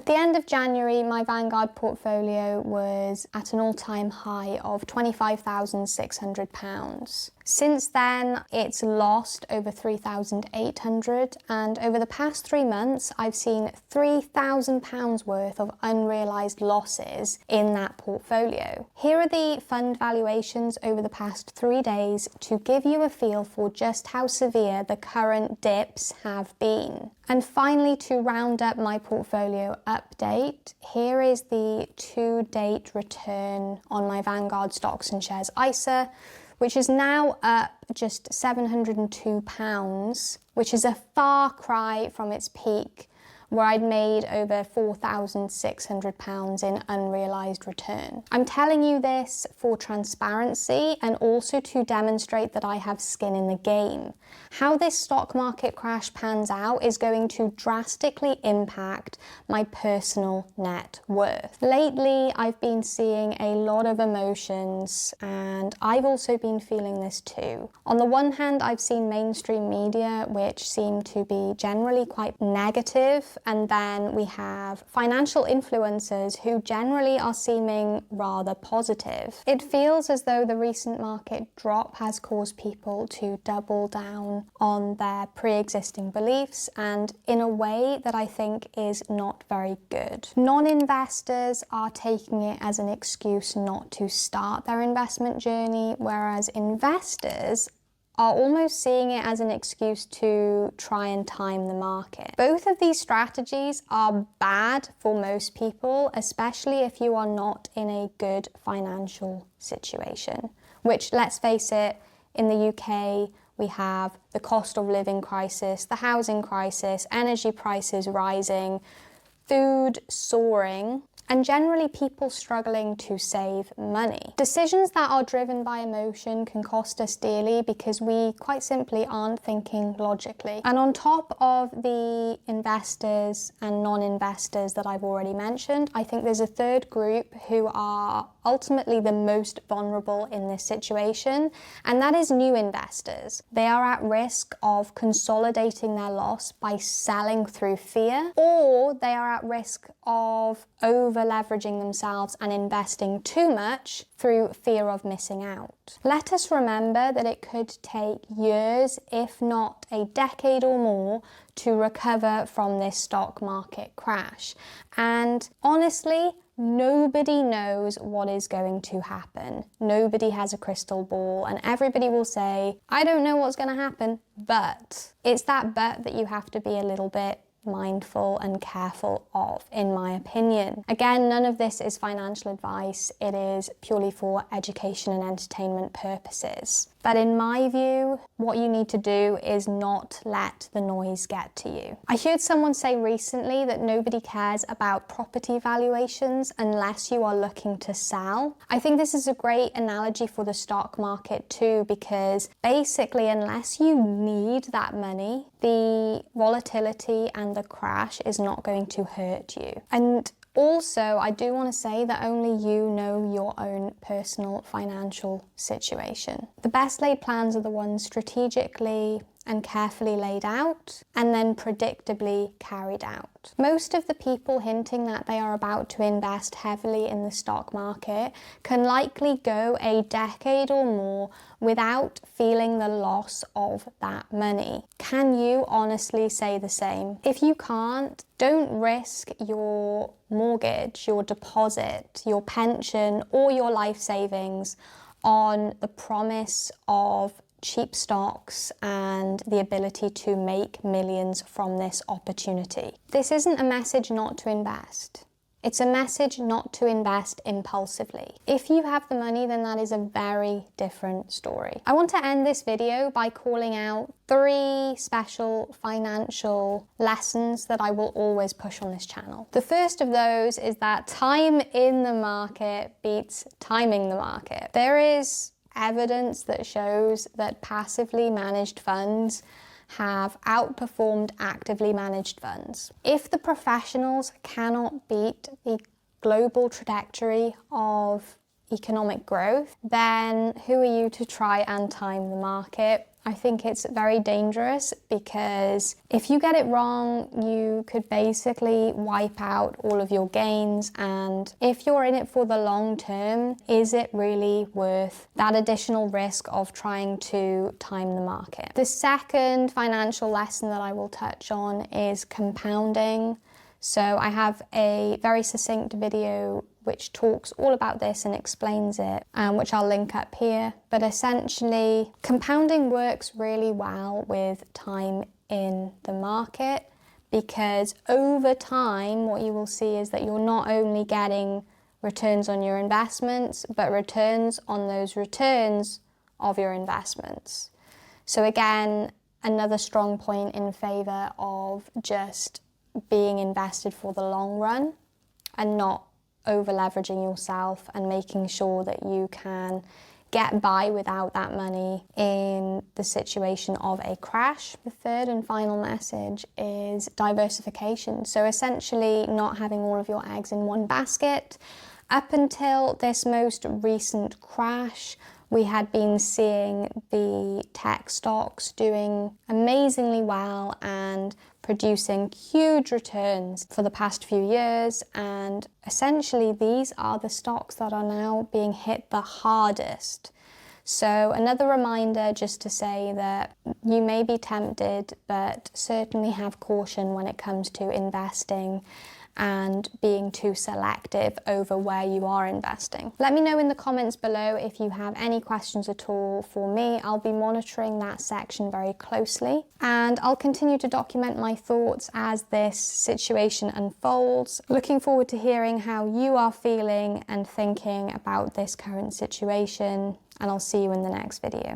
At the end of January, my Vanguard portfolio was at an all-time high of £25,600. Since then, it's lost over 3,800, and over the past 3 months, I've seen £3,000 worth of unrealised losses in that portfolio. Here are the fund valuations over the past 3 days to give you a feel for just how severe the current dips have been. And finally, to round up my portfolio update, here is the to-date return on my Vanguard stocks and shares ISA, which is now up just £702, which is a far cry from its peak, where I'd made over £4,600 in unrealised return. I'm telling you this for transparency and also to demonstrate that I have skin in the game. How this stock market crash pans out is going to drastically impact my personal net worth. Lately, I've been seeing a lot of emotions, and I've also been feeling this too. On the one hand, I've seen mainstream media which seem to be generally quite negative, and then we have financial influencers who generally are seeming rather positive. It feels as though the recent market drop has caused people to double down on their pre-existing beliefs, and in a way that I think is not very good. Non-investors are taking it as an excuse not to start their investment journey, whereas investors are almost seeing it as an excuse to try and time the market. Both of these strategies are bad for most people, especially if you are not in a good financial situation, which, let's face it, in the UK, we have the cost of living crisis, the housing crisis, energy prices rising, food soaring, and generally people struggling to save money. Decisions that are driven by emotion can cost us dearly because we quite simply aren't thinking logically. And on top of the investors and non-investors that I've already mentioned, I think there's a third group who are ultimately the most vulnerable in this situation, and that is new investors. They are at risk of consolidating their loss by selling through fear, or they are at risk of over-leveraging themselves and investing too much through fear of missing out. Let us remember that it could take years, if not a decade or more, to recover from this stock market crash. And honestly, nobody knows what is going to happen. Nobody has a crystal ball, and everybody will say, I don't know what's going to happen, but it's that but that you have to be a little bit mindful and careful of, in my opinion. Again, none of this is financial advice. It is purely for education and entertainment purposes. But in my view, what you need to do is not let the noise get to you. I heard someone say recently that nobody cares about property valuations unless you are looking to sell. I think this is a great analogy for the stock market too, because basically unless you need that money, the volatility and the crash is not going to hurt you. And also, I do want to say that only you know your own personal financial situation. The best laid plans are the ones strategically and carefully laid out and then predictably carried out. Most of the people hinting that they are about to invest heavily in the stock market can likely go a decade or more without feeling the loss of that money. Can you honestly say the same? If you can't, don't risk your mortgage, your deposit, your pension, or your life savings on the promise of cheap stocks and the ability to make millions from this opportunity. This isn't a message not to invest. It's a message not to invest impulsively. If you have the money, then that is a very different story. I want to end this video by calling out 3 special financial lessons that I will always push on this channel. The first of those is that time in the market beats timing the market. There is evidence that shows that passively managed funds have outperformed actively managed funds. If the professionals cannot beat the global trajectory of economic growth, then who are you to try and time the market? I think it's very dangerous because if you get it wrong, you could basically wipe out all of your gains. And if you're in it for the long term, is it really worth that additional risk of trying to time the market? The second financial lesson that I will touch on is compounding. So I have a very succinct video which talks all about this and explains it, which I'll link up here. But essentially, compounding works really well with time in the market, because over time, what you will see is that you're not only getting returns on your investments, but returns on those returns of your investments. So again, another strong point in favor of just being invested for the long run and not over leveraging yourself and making sure that you can get by without that money in the situation of a crash. The third and final message is diversification. So essentially not having all of your eggs in one basket. Up until this most recent crash, we had been seeing the tech stocks doing amazingly well and producing huge returns for the past few years, and essentially these are the stocks that are now being hit the hardest. So another reminder just to say that you may be tempted, but certainly have caution when it comes to investing and being too selective over where you are investing. Let me know in the comments below if you have any questions at all for me. I'll be monitoring that section very closely, and I'll continue to document my thoughts as this situation unfolds. Looking forward to hearing how you are feeling and thinking about this current situation, and I'll see you in the next video.